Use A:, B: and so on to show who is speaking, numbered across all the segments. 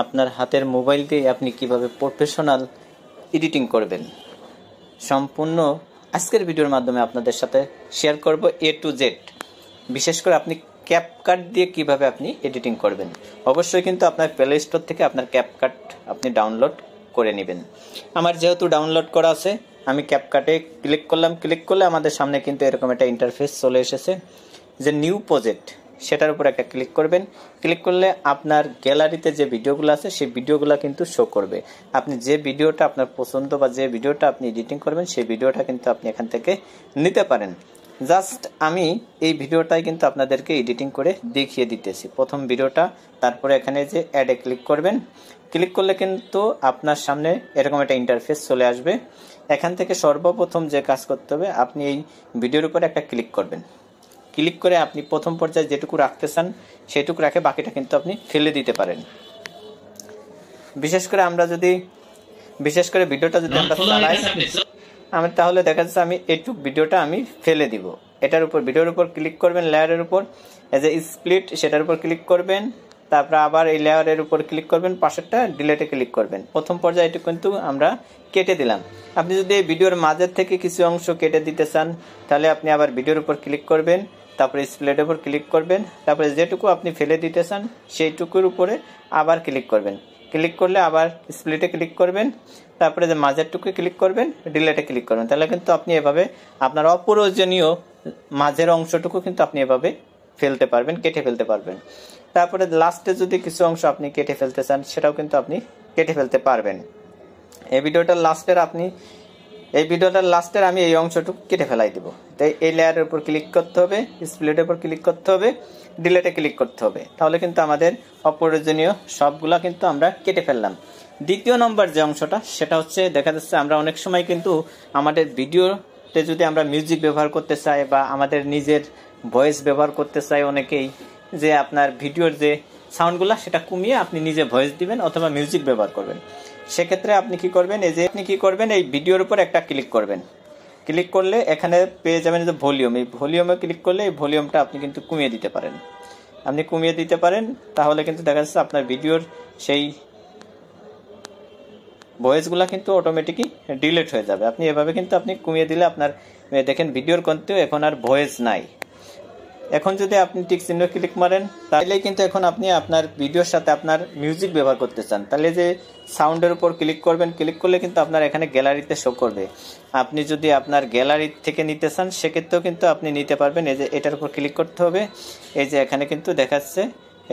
A: আপনার হাতের মোবাইল দিয়ে আপনি কিভাবে প্রফেশনাল এডিটিং করবেন সম্পূর্ণ আজকের ভিডিওর মাধ্যমে আপনাদের সাথে শেয়ার করব A to Z। বিশেষ করে আপনি ক্যাপকাট দিয়ে কিভাবে আপনি এডিটিং করবেন। অবশ্যই কিন্তু আপনার প্লে স্টোর থেকে আপনার ক্যাপকাট আপনি ডাউনলোড করে নেবেন। আমার যেহেতু ডাউনলোড করা আছে, আমি ক্যাপকাটে ক্লিক করলাম। ক্লিক করলে আমাদের সামনে কিন্তু এরকম একটা ইন্টারফেস চলে এসেছে যে নিউ প্রজেক্ট, সেটার উপর একটা ক্লিক করবেন। ক্লিক করলে আপনার গ্যালারিতে যে ভিডিওগুলো আছে সেই ভিডিওগুলো কিন্তু শো করবে। আপনি যে ভিডিওটা আপনার পছন্দ বা যে ভিডিওটা আপনি এডিটিং করবেন সেই ভিডিওটা কিন্তু আপনি এখান থেকে নিতে পারেন। জাস্ট আমি এই ভিডিওটাই কিন্তু আপনাদেরকে এডিটিং করে দেখিয়ে দিতেছি, প্রথম ভিডিওটা। তারপরে এখানে যে অ্যাডে ক্লিক করবেন। ক্লিক করলে কিন্তু আপনার সামনে এরকম একটা ইন্টারফেস চলে আসবে। এখান থেকে সর্বপ্রথম যে কাজ করতে হবে, আপনি এই ভিডিওর উপরে একটা ক্লিক করবেন। ক্লিক করে আপনি প্রথম পর্যায়ে যেটুকু রাখতে চান সেটুকু রাখে বাকিটা কিন্তু আপনি ফেলে দিতে পারেন। বিশেষ করে ভিডিওটা যদি আমরা চালাই আমি তাহলে দেখা যাচ্ছে আমি এইটুক ভিডিওটা আমি ফেলে দিব। এটার উপর ভিডিওর উপর ক্লিক করবেন, লেয়ারের উপর এজ এ স্প্লিট সেটার উপর ক্লিক করবেন। তারপর আবার এই লেয়ারের উপর ক্লিক করবেন, পাশেরটা ডিলেটে ক্লিক করবেন। প্রথম পর্যায়ে এটুকু কিন্তু আমরা কেটে দিলাম। আপনি যদি এই ভিডিওর মাঝের থেকে কিছু অংশ কেটে দিতে চান তাহলে আপনি আবার ভিডিওর উপর ক্লিক করবেন, তারপরে স্প্লিটের উপর ক্লিক করবেন, তারপরে যেটুকু আপনি ফেলে দিতে চান সেইটুকুর উপরে আবার ক্লিক করবেন। ক্লিক করলে আবার স্প্লিটে ক্লিক করবেন, তারপরে যে মাঝেরটুকু ক্লিক করবেন, ডিলেটে ক্লিক করবেন। তাহলে কিন্তু আপনি এভাবে আপনার অপ্রয়োজনীয় মাঝের অংশটুকু কিন্তু আপনি এভাবে ফেলতে পারবেন, কেটে ফেলতে পারবেন। তারপরে লাস্টে যদি কিছু অংশ আপনি কেটে ফেলতে চান সেটাও কিন্তু আপনি কেটে ফেলতে পারবেন। এই ভিডিওটার লাস্টের আমি এই অংশটুকু কেটে ফেলাই দেবো। তাই এই লেয়ারের উপর ক্লিক করতে হবে, স্প্লিটের উপর ক্লিক করতে হবে, ডিলেটে ক্লিক করতে হবে। তাহলে কিন্তু আমাদের অপ্রয়োজনীয় সবগুলা কিন্তু আমরা কেটে ফেললাম। দ্বিতীয় নম্বর যে অংশটা সেটা হচ্ছে, দেখা যাচ্ছে আমরা অনেক সময় কিন্তু আমাদের ভিডিওতে যদি আমরা মিউজিক ব্যবহার করতে চাই বা আমাদের নিজের ভয়েস ব্যবহার করতে চাই, অনেকেই যে আপনার ভিডিওর যে সাউন্ডগুলা সেটা কমিয়ে আপনি নিজে ভয়েস দিবেন অথবা মিউজিক ব্যবহার করবেন। সেক্ষেত্রে আপনি কি করবেন, এই ভিডিওর উপর একটা ক্লিক করবেন। ক্লিক করলে এখানে পেয়ে যাবেন যে ভলিউম। এই ভলিউমে ক্লিক করলে এই ভলিউমটা আপনি কিন্তু কমিয়ে দিতে পারেন। তাহলে কিন্তু দেখা যাচ্ছে আপনার ভিডিওর সেই ভয়েসগুলা কিন্তু অটোমেটিকই ডিলিট হয়ে যাবে। আপনি এভাবে কিন্তু আপনি কমিয়ে দিলে আপনার দেখেন ভিডিওর কোনতেও এখন আর ভয়েস নাই। এখন যদি আপনি টিক চিহ্ন ক্লিক মারেন তাহলে কিন্তু এখন আপনি আপনার ভিডিওর সাথে আপনার মিউজিক ব্যবহার করতে চান, তাহলে যে সাউন্ডের উপর ক্লিক করবেন। ক্লিক করলে কিন্তু আপনার এখানে গ্যালারিতে শো করবে। আপনি যদি আপনার গ্যালারি থেকে নিতে চান সেক্ষেত্রেও কিন্তু আপনি নিতে পারবেন। এই যে এটার উপর ক্লিক করতে হবে, এই যে এখানে কিন্তু দেখাচ্ছে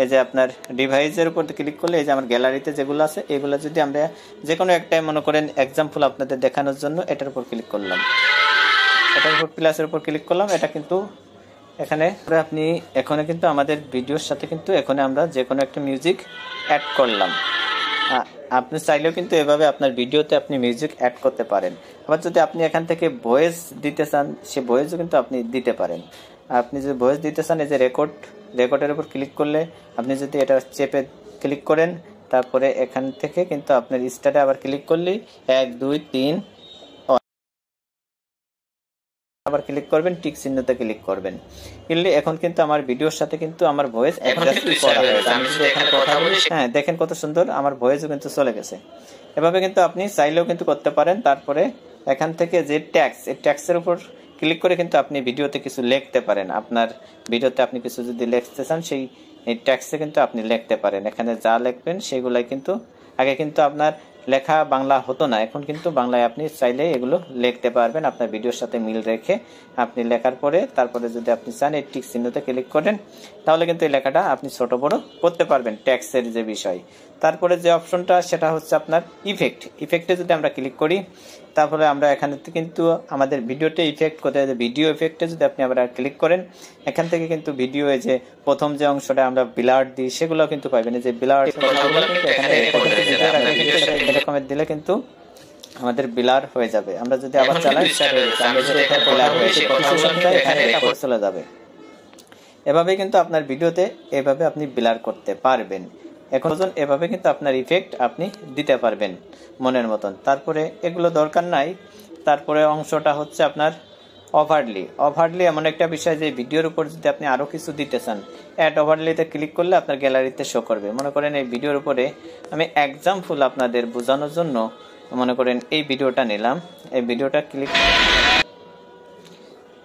A: এই যে আপনার ডিভাইসের উপর ক্লিক করলে এই যে আমার গ্যালারিতে যেগুলো আছে এগুলো যদি আমরা যে কোনো একটাই মনে করেন এক্সাম্পল আপনাদের দেখানোর জন্য এটার উপর ক্লিক করলাম, এটার উপর প্লাসের উপর ক্লিক করলাম। এটা কিন্তু এখানে কিন্তু আমাদের ভিডিওর সাথে কিন্তু এখানে আমরা যে কোনো একটা মিউজিক অ্যাড করলাম। আপনি চাইলেও কিন্তু এভাবে আপনার ভিডিওতে আপনি মিউজিক অ্যাড করতে পারেন। আবার যদি আপনি এখান থেকে ভয়েস দিতে চান সে ভয়েসও কিন্তু আপনি দিতে পারেন। আপনি যদি ভয়েস দিতে চান এই যে রেকর্ডের উপর ক্লিক করলে আপনি যদি এটা চেপে ক্লিক করেন, তারপরে এখান থেকে কিন্তু আপনার স্টার্টে আবার ক্লিক করলেই 1 2 3 আবার ক্লিক করবেন, টিক চিহ্নতে ক্লিক করবেন। কিন্তু এখন কিন্তু আমার ভিডিওর সাথে কিন্তু আমার ভয়েস অ্যাডজাস্ট করা হয়েছে। আমি যদি এখানে কথা বলি, হ্যাঁ দেখেন কত সুন্দর আমার ভয়েসও কিন্তু চলে গেছে। এভাবে কিন্তু আপনি চাইলেও কিন্তু করতে পারেন। তারপরে এখান থেকে যে ট্যাক্সের উপর ক্লিক করে কিন্তু আপনি ভিডিওতে কিছু লিখতে পারেন। আপনার ভিডিওতে আপনি কিছু যদি লিখতে চান সেই ট্যাক্সে কিন্তু আপনি লিখতে পারেন। এখানে যা লিখবেন সেগুলাই কিন্তু আগে কিন্তু আপনার লেখা বাংলা হতো না, এখন কিন্তু বাংলায় আপনি চাইলে এগুলো লিখতে পারবেন আপনার ভিডিওর সাথে মিল রেখে। আপনি লেখার পরে তারপরে যদি আপনি চান এই টিক চিহ্নতে ক্লিক করেন তাহলে কিন্তু এই লেখাটা আপনি ছোট বড় করতে পারবেন ট্যাক্সের যে বিষয়। তারপরে যে অপশনটা সেটা হচ্ছে আপনার ইফেক্টে যদি আমরা ক্লিক করি তারপরে আমরা এখানে কিন্তু আমাদের ভিডিওতে ইফেক্ট করতে হবে। ভিডিও ইফেক্টে যদি আপনি আবার ক্লিক করেন এখান থেকে কিন্তু ভিডিও যে প্রথম যে অংশটা আমরা ব্লার দিই সেগুলো কিন্তু পাইবেন। যে ব্লার এরকমের দিলে কিন্তু আমাদের ব্লার হয়ে যাবে। আমরা যদি আবার চালাই চলে যাবে। এভাবে কিন্তু আপনার ভিডিওতে এভাবে আপনি ব্লার করতে পারবেন। এখন এভাবে কিন্তু আপনার ইফেক্ট আপনি দিতে পারবেন মনের মতন। তারপরে এগুলো দরকার নাই। তারপরে অংশটা হচ্ছে আপনার ওভারলি এমন একটা বিষয় যে ভিডিওর উপর যদি আপনি আরো কিছু দিতে চান, অ্যাড ওভারলিতে ক্লিক করলে আপনার গ্যালারিতে শো করবে। মনে করেন এই ভিডিওর উপরে আমি এক্সাম্পল আপনাদের বোঝানোর জন্য মনে করেন এই ভিডিওটা নিলাম, এই ভিডিওটা ক্লিক,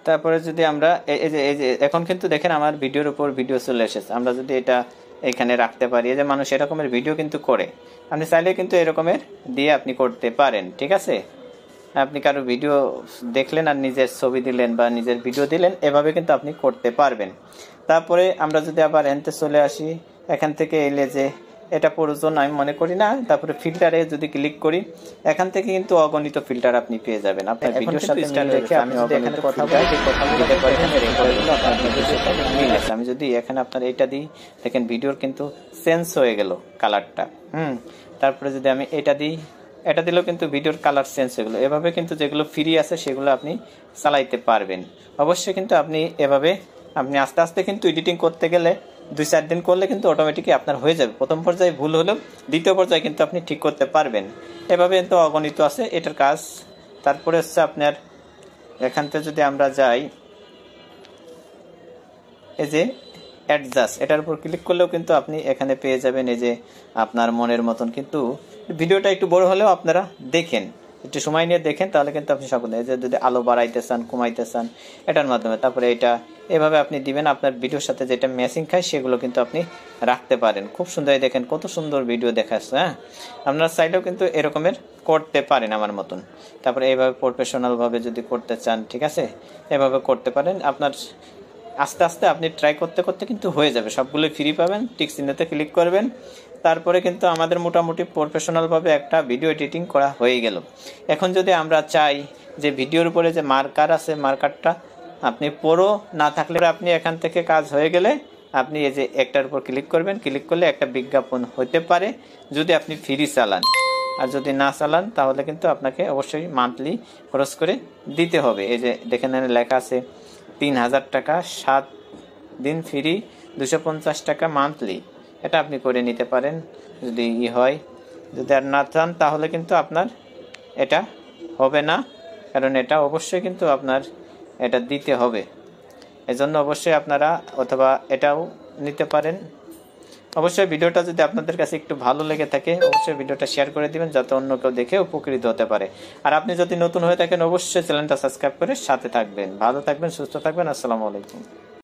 A: তারপরে যদি আমরা এই যে এখন কিন্তু দেখেন আমার ভিডিওর উপর ভিডিও চলে এসেছে। আমরা যদি এটা এখানে রাখতে পারি, এই যে মানুষ এরকমের ভিডিও কিন্তু করে, আপনি চাইলে কিন্তু এরকমের দিয়ে আপনি করতে পারেন। ঠিক আছে, আপনি কারো ভিডিও দেখলেন আর নিজের ছবি দিলেন বা নিজের ভিডিও দিলেন, এভাবে কিন্তু আপনি করতে পারবেন। তারপরে আমরা যদি আবার এনতে চলে আসি, এখান থেকে এলে যে এটা প্রয়োজন আমি মনে করি না, তারপরে ফিল্টারে যদি ক্লিক করি, এখান থেকে কিন্তু অগণিত ফিল্টার আপনি পেয়ে যাবেন। আপনার ভিডিওর সাথে মিল রেখে আমি যদি এখানে কথা বলি, কথা দিতে পারি, রেকর্ডগুলো আপনার ভিডিওর সাথে মিল আছে। আমি যদি এখানে আপনার এটা দিই, দেখেন ভিডিওর কিন্তু চেঞ্জ হয়ে গেল কালারটা। তারপরে যদি আমি এটা দিই, এটা দিলেও কিন্তু ভিডিওর কালার চেঞ্জ হয়ে গেলো। এভাবে কিন্তু যেগুলো ফ্রি আছে সেগুলো আপনি চালাইতে পারবেন। অবশ্যই কিন্তু আপনি এভাবে আপনি আস্তে আস্তে কিন্তু এডিটিং করতে গেলে 2-4 দিন করলে কিন্তু অটোমেটিকই আপনার হয়ে যাবে। প্রথম পর্যায়ে ভুল হলেও দ্বিতীয় পর্যায়ে কিন্তু আপনি ঠিক করতে পারবেন। এভাবে কিন্তু অগণিত আছে এটার কাজ। তারপরে হচ্ছে আপনার এখান থেকে যদি আমরা যাই, এই যে অ্যাডজাস্ট, এটার উপর ক্লিক করলেও কিন্তু আপনি এখানে পেয়ে যাবেন এই যে আপনার মনের মতন। কিন্তু ভিডিওটা একটু বড় হলেও আপনারা দেখেন, একটু সময় নিয়ে দেখেন, তাহলে কিন্তু আপনি সকলে এই যে যদি আলো বাড়াইতে চান, কমাইতে চান এটার মাধ্যমে, তারপরে এটা এভাবে আপনি দিবেন। আপনার ভিডিওর সাথে যেটা ম্যাচিং খায় সেগুলো কিন্তু আপনি রাখতে পারেন। খুব সুন্দর, দেখেন কত সুন্দর ভিডিও দেখাচ্ছে। হ্যাঁ, আপনার চাইলেও কিন্তু এরকমের করতে পারেন আমার মতন। তারপরে এইভাবে প্রফেশনাল ভাবে যদি করতে চান, ঠিক আছে, এভাবে করতে পারেন। আপনার আস্তে আস্তে আপনি ট্রাই করতে করতে কিন্তু হয়ে যাবে, সবগুলো ফ্রি পাবেন। টিক চিহ্নতে ক্লিক করবেন, তারপরে কিন্তু আমাদের মোটামুটি প্রফেশনাল ভাবে একটা ভিডিও এডিটিং করা হয়ে গেল। এখন যদি আমরা চাই যে ভিডিওর উপরে যে মার্কার আছে, মার্কারটা আপনি পুরো না থাকলে আপনি এখান থেকে কাজ হয়ে গেলে আপনি এই যে একটার উপর ক্লিক করবেন, ক্লিক করলে একটা বিজ্ঞাপন হতে পারে যদি আপনি ফ্রি চালান। আর যদি না চালান তাহলে কিন্তু আপনাকে অবশ্যই মান্থলি খরচ করে দিতে হবে। এই যে দেখেন লেখা আছে 3000 টাকা 7 দিন ফ্রি, 250 টাকা মান্থলি। এটা আপনি করে নিতে পারেন যদি হয়। যদি আর না চান তাহলে কিন্তু আপনার এটা হবে না, কারণ এটা অবশ্যই কিন্তু আপনার এটা দিতে হবে। এজন্য অবশ্যই আপনারা অথবা এটাও নিতে পারেন। অবশ্যই ভিডিওটা যদি আপনাদের কাছে একটু ভালো লেগে থাকে অবশ্যই ভিডিওটা শেয়ার করে দিবেন, যাতে অন্য কেউ দেখে উপকৃত হতে পারে। আর আপনি যদি নতুন হয়ে থাকেন অবশ্যই চ্যানেলটা সাবস্ক্রাইব করে সাথে থাকবেন। ভালো থাকবেন, সুস্থ থাকবেন। আসসালামু আলাইকুম।